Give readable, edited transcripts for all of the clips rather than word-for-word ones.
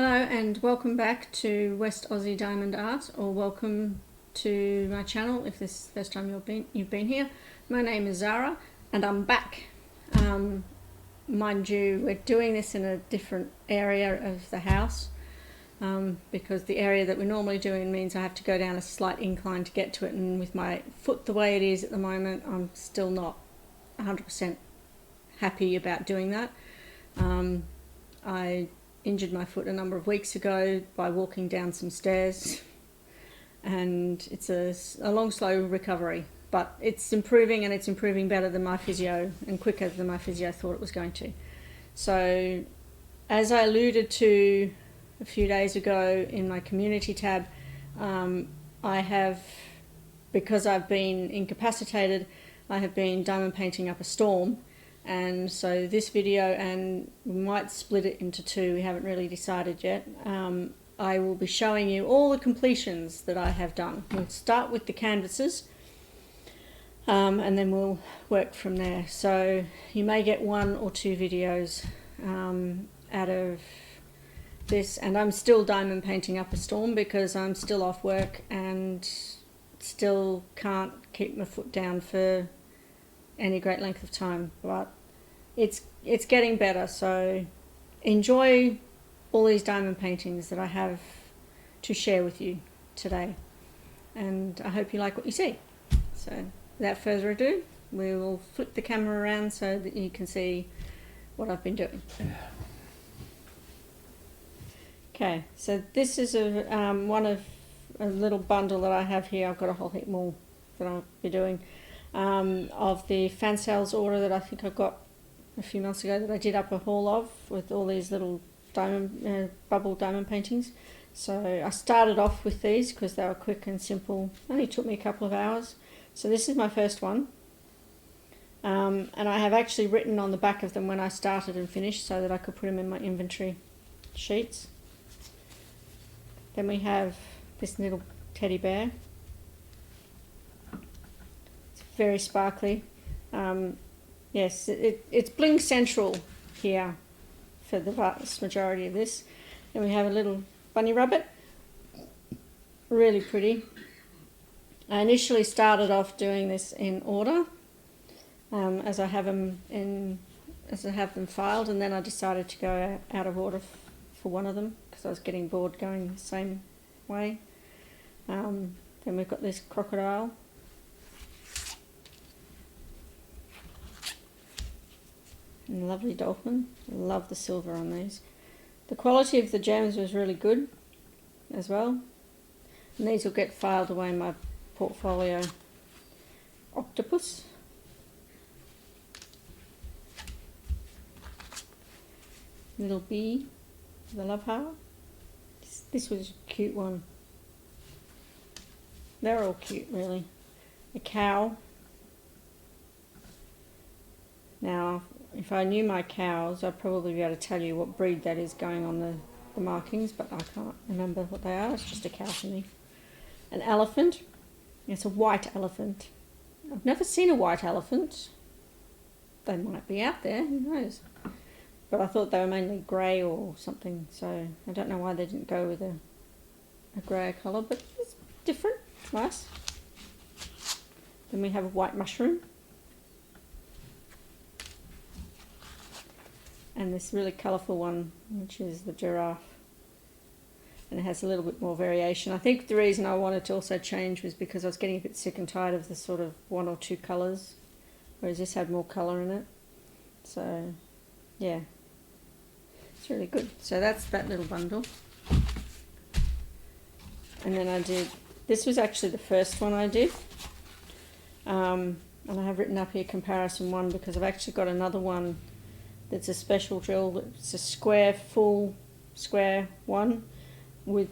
Hello and welcome back to West Aussie Diamond Art, or welcome to my channel if this is the first time you've been here. My name is Zara and I'm back. Mind you, we're doing this in a different area of the house because the area that we're normally doing means I have to go down a slight incline to get to it, and with my foot the way it is at the moment, I'm still not 100% happy about doing that. I injured my foot a number of weeks ago by walking down some stairs, and it's a long, slow recovery, but it's improving, and it's improving better than my physio and quicker than my physio thought it was going to. So, as I alluded to a few days ago in my community tab, I have, because I've been incapacitated, I have been diamond painting up a storm. And so this video, and we might split it into two, we haven't really decided yet, I will be showing you all the completions that I have done. We'll start with the canvases and then we'll work from there. So you may get one or two videos out of this, and I'm still diamond painting up a storm because I'm still off work and still can't keep my foot down for any great length of time, but it's getting better. So enjoy all these diamond paintings that I have to share with you today, and I hope you like what you see. So without further ado, we will flip the camera around so that you can see what I've been doing. Okay, so this is one of a little bundle that I have here. I've got a whole heap more that I'll be doing. Of the fan sales order that I think I got a few months ago, that I did up a haul of, with all these little diamond bubble diamond paintings. So I started off with these because they were quick and simple. Only took me a couple of hours. So this is my first one, and I have actually written on the back of them when I started and finished so that I could put them in my inventory sheets. Then we have this little teddy bear. Very sparkly. Yes, it's Bling Central here for the vast majority of this. Then we have a little bunny rabbit, really pretty. I initially started off doing this in order as I have them filed, and then I decided to go out of order for one of them because I was getting bored going the same way. Then we've got this crocodile. And lovely dolphin. Love the silver on these. The quality of the gems was really good as well. And these will get filed away in my portfolio. Octopus. Little bee. The love heart. This was a cute one. They're all cute, really. A cow. Now, if I knew my cows, I'd probably be able to tell you what breed that is going on the markings, but I can't remember what they are. It's just a cow to me. An elephant. It's a white elephant. I've never seen a white elephant. They might be out there, who knows. But I thought they were mainly grey or something, so I don't know why they didn't go with a grey colour, but it's different. It's nice. Then we have a white mushroom. And this really colourful one, which is the giraffe, and it has a little bit more variation. I think the reason I wanted to also change was because I was getting a bit sick and tired of the sort of one or two colours, whereas this had more colour in it. So yeah, it's really good. So that's that little bundle. And then this was actually the first one I did, and I have written up here comparison one because I've actually got another one that's a special drill. It's a full square one with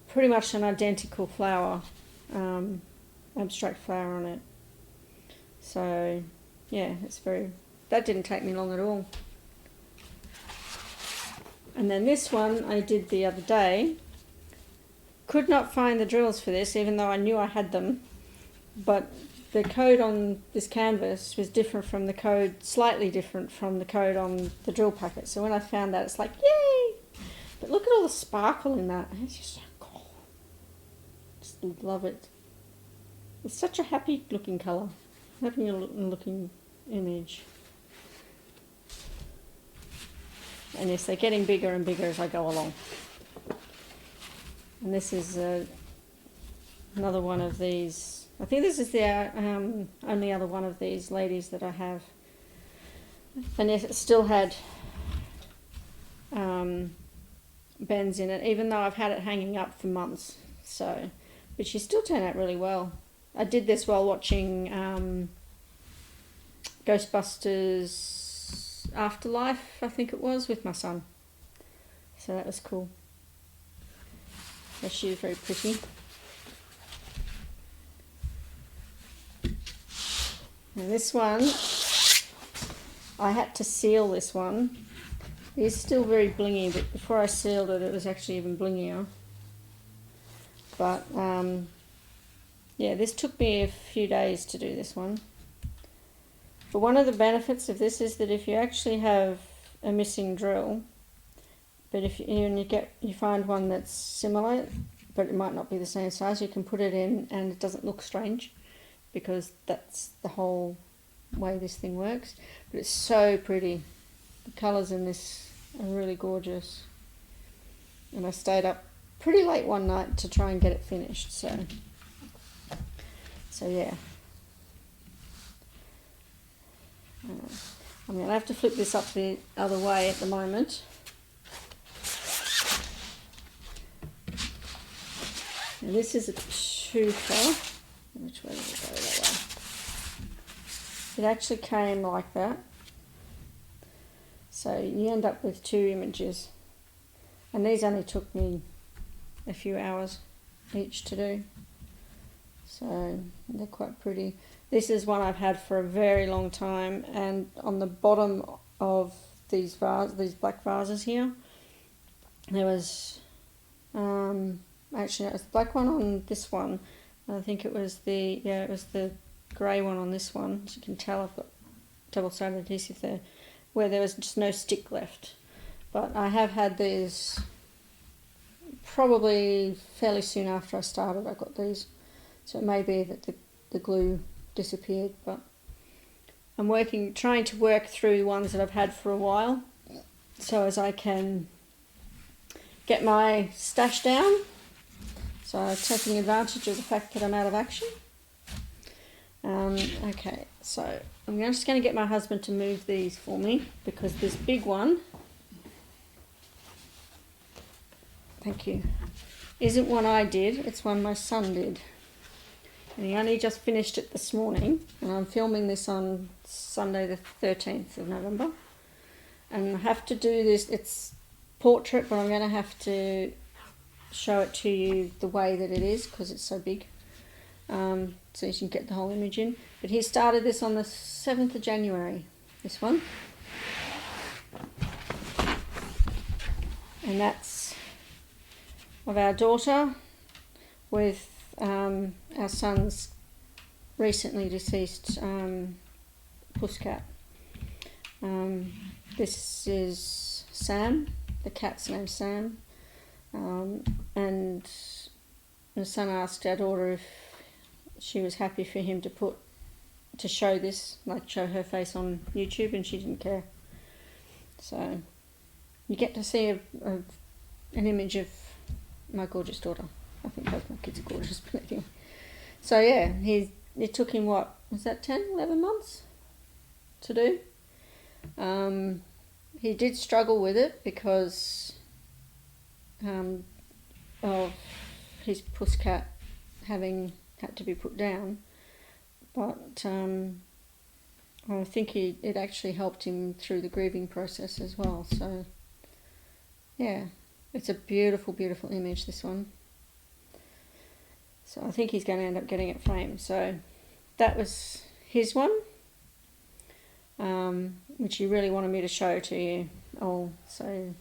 pretty much an identical flower, abstract flower on it. So yeah, that didn't take me long at all. And then this one I did the other day. Could not find the drills for this, even though I knew I had them, but the code on this canvas was slightly different from the code on the drill packet. So when I found that, it's like, yay! But look at all the sparkle in that. It's just, oh, just love it. It's such a happy looking colour. Happy looking image. And yes, they're getting bigger and bigger as I go along. And this is another one of these. I think this is the only other one of these ladies that I have. And it still had bends in it, even though I've had it hanging up for months. So, but she still turned out really well. I did this while watching Ghostbusters Afterlife, I think it was, with my son. So that was cool. So she was very pretty. And this one, I had to seal this one. It's still very blingy, but before I sealed it, it was actually even blingier. But yeah, this took me a few days to do this one. But one of the benefits of this is that if you actually have a missing drill, but if you find one that's similar, but it might not be the same size, you can put it in and it doesn't look strange, because that's the whole way this thing works. But it's so pretty. The colours in this are really gorgeous. And I stayed up pretty late one night to try and get it finished. So yeah. I'm going to have to flip this up the other way at the moment. And this is a twofer. Which way did it go? That way. It actually came like that. So you end up with two images. And these only took me a few hours each to do. So they're quite pretty. This is one I've had for a very long time, and on the bottom of these black vases here, there was actually, it was the black one on this one. I think it was the grey one on this one. As you can tell, I've got double-sided adhesive there, where there was just no stick left. But I have had these probably fairly soon after I started. I got these, so it may be that the glue disappeared, but I'm trying to work through ones that I've had for a while, so as I can get my stash down. So I'm taking advantage of the fact that I'm out of action. Okay, so I'm just going to get my husband to move these for me, because this big one, thank you, isn't one I did, it's one my son did. And he only just finished it this morning, and I'm filming this on Sunday the 13th of November. And I have to do this, it's portrait, but I'm going to have to show it to you the way that it is, because it's so big, so you can get the whole image in. But he started this on the 7th of January, this one. And that's of our daughter with our son's recently deceased pusscat. This is Sam, the cat's name's Sam, and the son asked our daughter if she was happy for him to show this, like show her face on YouTube, and she didn't care. So you get to see an image of my gorgeous daughter. I think both my kids are gorgeous, but anyway. So yeah, it took him, what, was that 10, 11 months to do? He did struggle with it because of his pusscat having had to be put down, but I think it actually helped him through the grieving process as well. So yeah, it's a beautiful, beautiful image, this one. So I think he's going to end up getting it framed. So that was his one, which he really wanted me to show to you all. So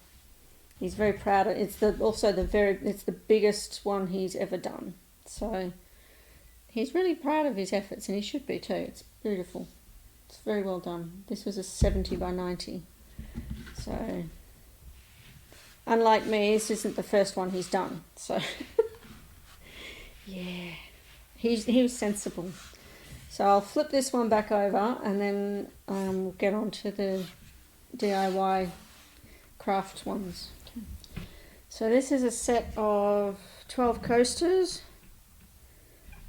he's very proud of it. It's the biggest one he's ever done. So he's really proud of his efforts, and he should be too. It's beautiful. It's very well done. This was a 70 by 90. So unlike me, this isn't the first one he's done. So, yeah, he was sensible. So I'll flip this one back over and then we'll get on to the DIY craft ones. Okay. So this is a set of 12 coasters,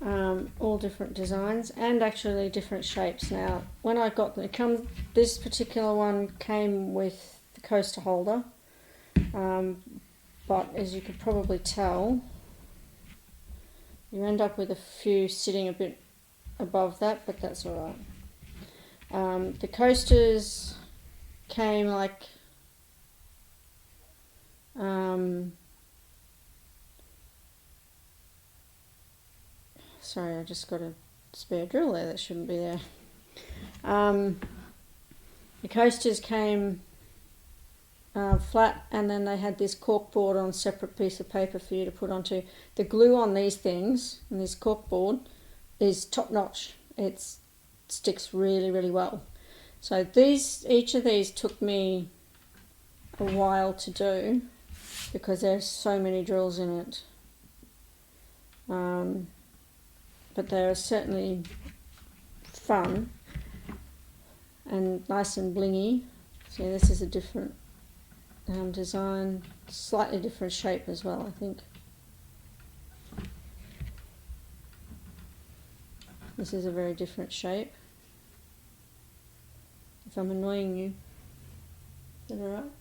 all different designs and actually different shapes. Now, when I got them, this particular one came with the coaster holder, but as you could probably tell, you end up with a few sitting a bit above that, but that's all right. The coasters came like sorry, I just got a spare drill there that shouldn't be there. The coasters came flat, and then they had this cork board on a separate piece of paper for you to put onto. The glue on these things, and this cork board, is top notch. It sticks really, really well. So each of these took me a while to do because there's so many drills in it. But they're certainly fun and nice and blingy. So this is a different design, slightly different shape as well, I think. This is a very different shape. If I'm annoying you, is that alright?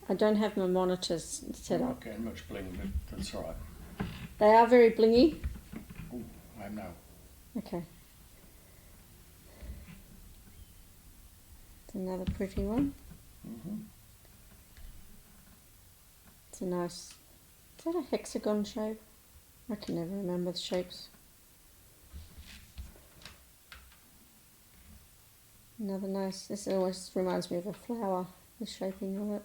I don't have my monitors set I'm up. not getting much bling, but that's alright. They are very blingy. Oh, I am now. Okay. It's another pretty one. Mm-hmm. It's a nice... Is that a hexagon shape? I can never remember the shapes. Another nice... This always reminds me of a flower, the shaping of it.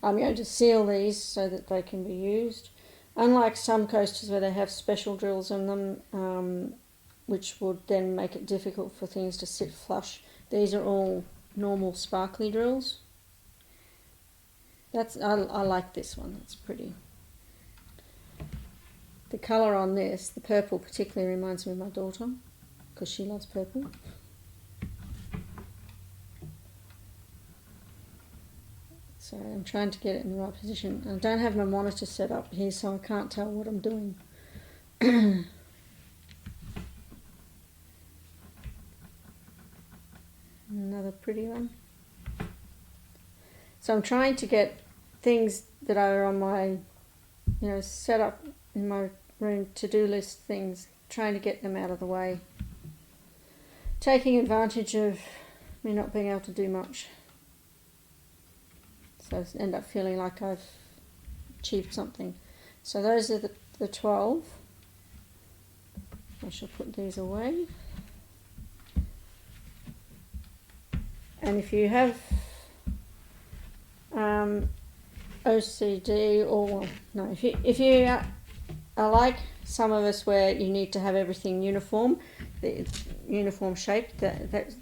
I'm going to seal these so that they can be used. Unlike some coasters where they have special drills in them, which would then make it difficult for things to sit flush, these are all normal sparkly drills. I like this one, it's pretty. The colour on this, the purple particularly, reminds me of my daughter because she loves purple. So I'm trying to get it in the right position. I don't have my monitor set up here, so I can't tell what I'm doing. Another pretty one. So I'm trying to get things that are on my, set up in my room, to-do list things, trying to get them out of the way. Taking advantage of me not being able to do much. So I end up feeling like I've achieved something. So those are the 12. I shall put these away. And if you have OCD, or no, if you are like some of us where you need to have everything uniform, the uniform shape, that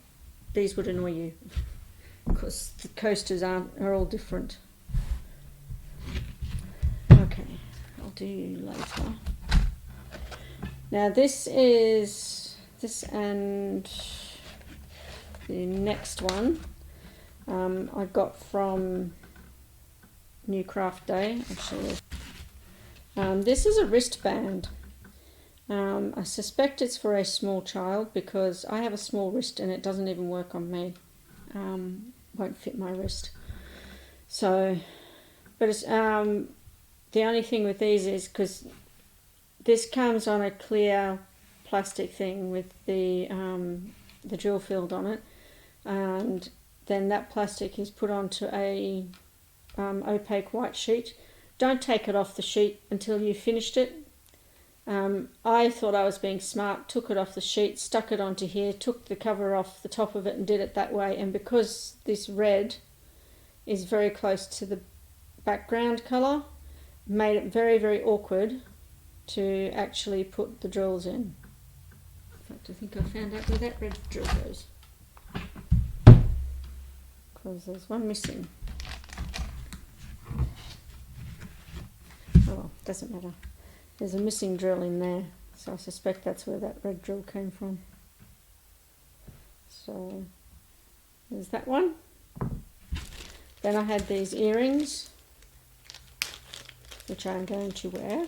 these would annoy you because the coasters are all different. Okay, I'll do you later. Now this and the next one I got from New Craft Day, actually. This is a wristband. I suspect it's for a small child because I have a small wrist and it doesn't even work on me. Won't fit my wrist. So, but it's the only thing with these is because this comes on a clear plastic thing with the drill filled on it, and then that plastic is put onto a opaque white sheet. Don't take it off the sheet until you've finished it. I thought I was being smart, took it off the sheet, stuck it onto here, took the cover off the top of it and did it that way. And because this red is very close to the background colour, made it very, very awkward to actually put the drills in. In fact, I think I found out where that red drill goes. because there's one missing. Oh, doesn't matter. There's a missing drill in there, so I suspect that's where that red drill came from. So there's that one. Then I had these earrings, which I'm going to wear.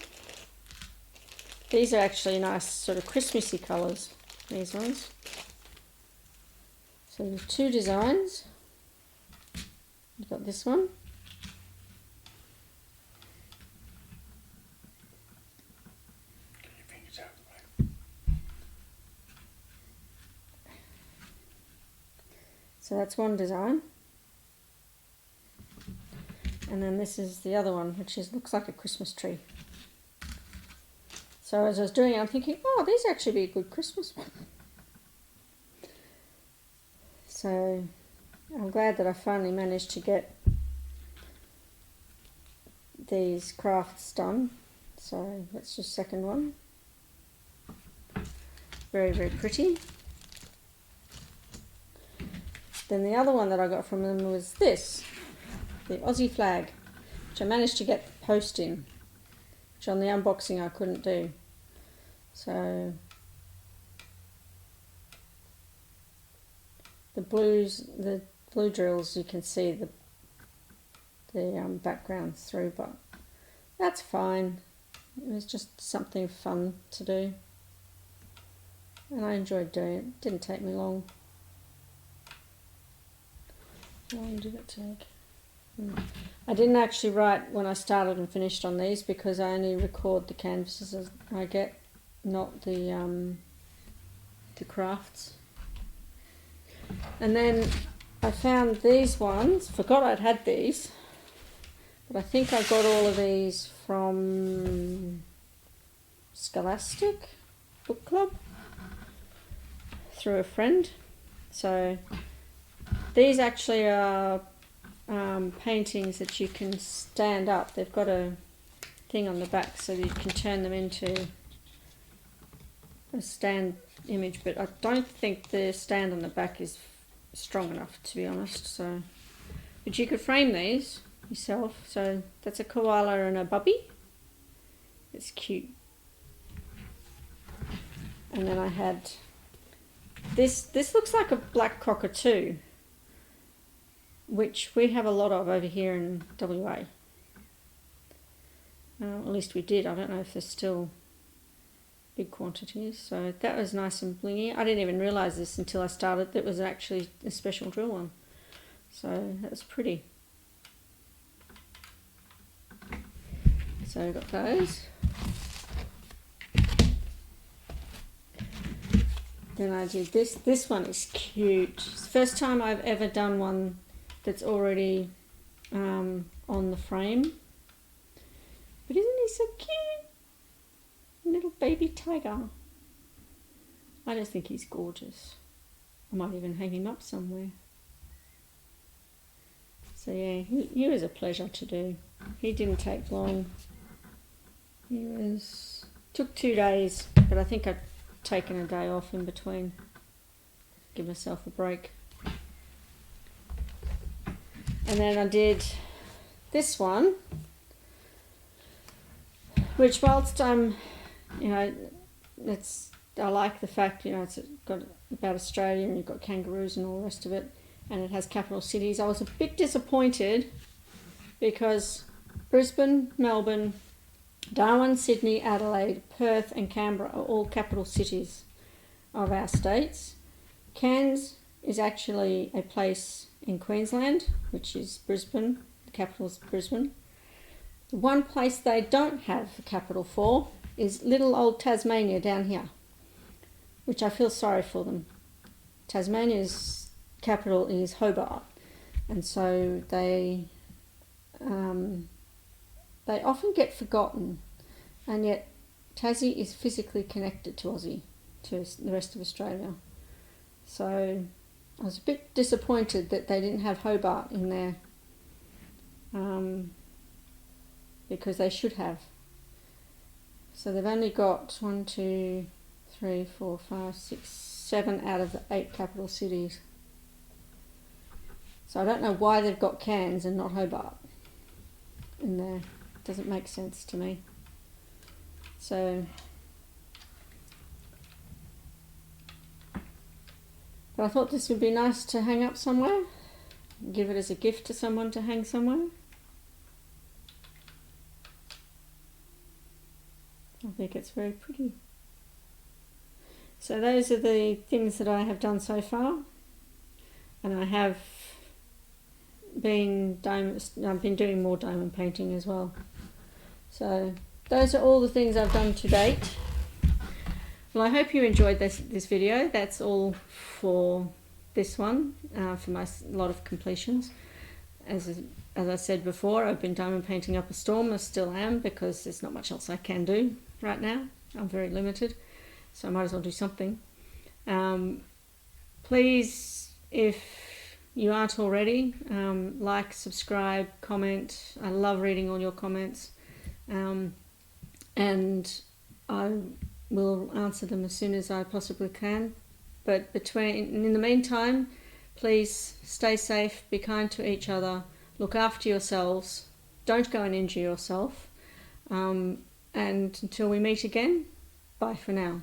These are actually nice sort of Christmassy colours, these ones. So there's two designs. You've got this one. Get your fingers out of the way. So that's one design. And then this is the other one, which looks like a Christmas tree. So as I was doing it, I'm thinking, oh, these actually be a good Christmas one. So I'm glad that I finally managed to get these crafts done. So that's just second one. Very, very pretty. Then the other one that I got from them was this, the Aussie flag, which I managed to get the post in, which on the unboxing I couldn't do. So the blue drills, you can see the backgrounds through, but that's fine. It was just something fun to do, and I enjoyed doing it. It didn't take me long. How long did it take? I didn't actually write when I started and finished on these because I only record the canvases as I get, not the crafts. And then I found these ones, forgot I'd had these, but I think I got all of these from Scholastic Book Club through a friend. So these actually are paintings that you can stand up. They've got a thing on the back so you can turn them into a stand image, but I don't think the stand on the back is strong enough, to be honest. So, but you could frame these yourself. So that's a koala and a bubby. It's cute. And then I had this. This looks like a black cockatoo, which we have a lot of over here in WA. At least we did. I don't know if there's still big quantities. So that was nice and blingy. I didn't even realise this until I started. That was actually a special drill one. So that was pretty. So I got those. Then I did this. This one is cute. It's the first time I've ever done one that's already on the frame. But isn't he so cute? Little baby tiger. I just think he's gorgeous. I might even hang him up somewhere. So yeah, he was a pleasure to do. He didn't take long. Took 2 days, but I think I'd taken a day off in between. Give myself a break. And then I did this one, which whilst I'm, I like the fact, it's got about Australia and you've got kangaroos and all the rest of it, and it has capital cities. I was a bit disappointed because Brisbane, Melbourne, Darwin, Sydney, Adelaide, Perth and Canberra are all capital cities of our states. Cairns is actually a place in Queensland, which is Brisbane. The capital is Brisbane. The one place they don't have a capital for is little old Tasmania down here, which I feel sorry for them. Tasmania's capital is Hobart, and so they often get forgotten, and yet Tassie is physically connected to Aussie, to the rest of Australia. So I was a bit disappointed that they didn't have Hobart in there, because they should have. So they've only got 1, 2, 3, 4, 5, 6, 7 out of the 8 capital cities. So I don't know why they've got Cairns and not Hobart in there. Doesn't make sense to me. So, but I thought this would be nice to hang up somewhere. Give it as a gift to someone to hang somewhere. I think it's very pretty. So those are the things that I have done so far, and I have I've been doing more diamond painting as well. So those are all the things I've done to date. Well, I hope you enjoyed this video. That's all for this one, for my lot of completions. As I said before, I've been diamond painting up a storm. I still am, because there's not much else I can do right now. I'm very limited, so I might as well do something. Please, if you aren't already, like, subscribe, comment. I love reading all your comments, and I will answer them as soon as I possibly can. But in the meantime, please stay safe, be kind to each other, look after yourselves, don't go and injure yourself, and until we meet again, bye for now.